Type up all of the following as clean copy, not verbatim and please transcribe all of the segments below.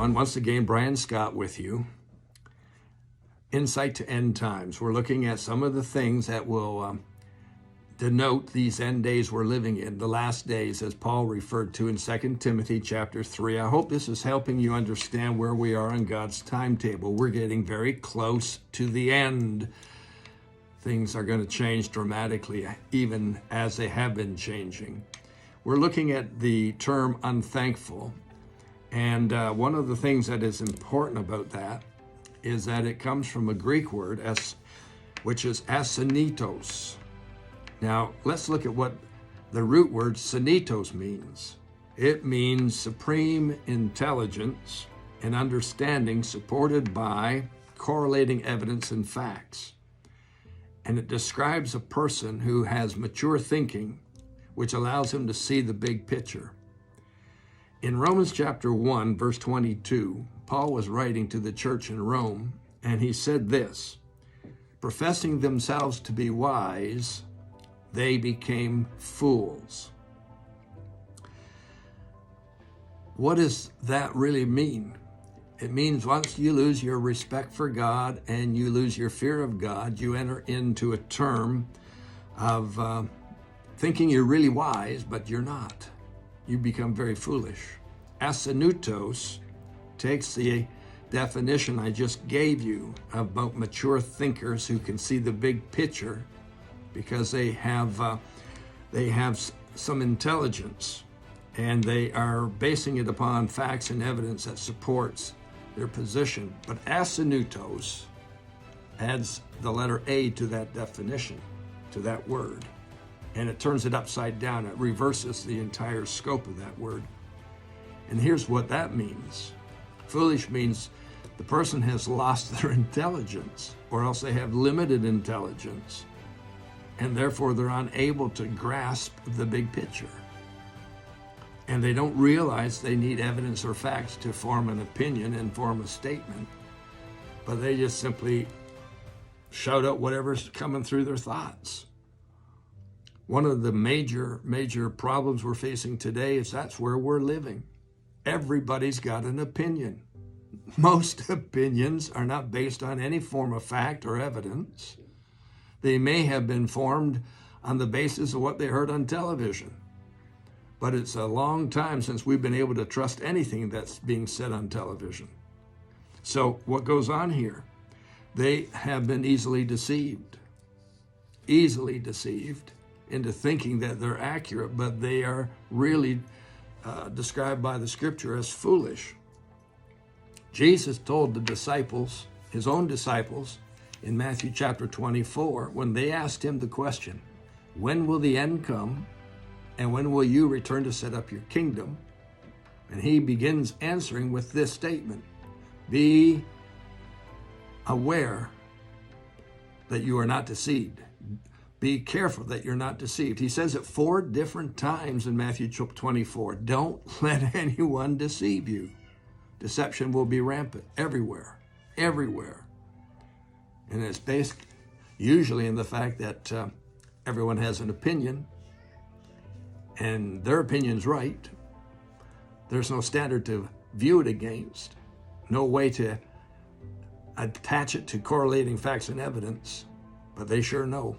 everyone. Once again, Brian Scott with you. Insight to End Times. We're looking at some of the things that will denote these end days we're living in, the last days, as Paul referred to in 2 Timothy chapter 3. I hope this is helping you understand where we are on God's timetable. We're getting very close to the end. Things are going to change dramatically, even as they have been changing. We're looking at the term unthankful. And one of the things that is important about that is that it comes from a Greek word, which is asinitos. Now, let's look at what the root word sinitos means. It means supreme intelligence and understanding supported by correlating evidence and facts. And it describes a person who has mature thinking, which allows him to see the big picture. In Romans chapter 1, verse 22, Paul was writing to the church in Rome, and he said this: professing themselves to be wise, they became fools. What does that really mean? It means once you lose your respect for God and you lose your fear of God, you enter into a term of thinking you're really wise, but you're not. You become very foolish. Asinutos takes the definition I just gave you about mature thinkers who can see the big picture because they have some intelligence and they are basing it upon facts and evidence that supports their position. But asinutos adds the letter A to that definition, to that word. And it turns it upside down. It reverses the entire scope of that word. And here's what that means. Foolish means the person has lost their intelligence, or else they have limited intelligence, and therefore they're unable to grasp the big picture. And they don't realize they need evidence or facts to form an opinion and form a statement, but they just simply shout out whatever's coming through their thoughts. One of the major problems we're facing today is that's where we're living. Everybody's got an opinion. Most opinions are not based on any form of fact or evidence. They may have been formed on the basis of what they heard on television. But it's a long time since we've been able to trust anything that's being said on television. So what goes on here? They have been easily deceived into thinking that they're accurate, but they are really described by the scripture as foolish. Jesus told the disciples, his own disciples, in Matthew chapter 24, when they asked him the question, when will the end come? And when will you return to set up your kingdom? And he begins answering with this statement: be aware that you are not deceived. Be careful that you're not deceived. He says it 4 different times in Matthew 24. Don't let anyone deceive you. Deception will be rampant everywhere. And it's based usually in the fact that everyone has an opinion, and their opinion's right. There's no standard to view it against, no way to attach it to correlating facts and evidence, but they sure know.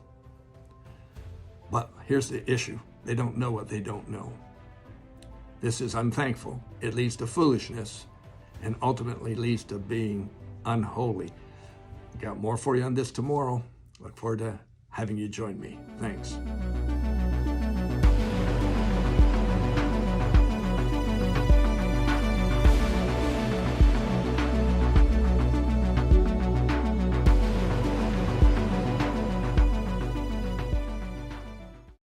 But here's the issue. They don't know what they don't know. This is unthankful. It leads to foolishness and ultimately leads to being unholy. Got more for you on this tomorrow. Look forward to having you join me. Thanks.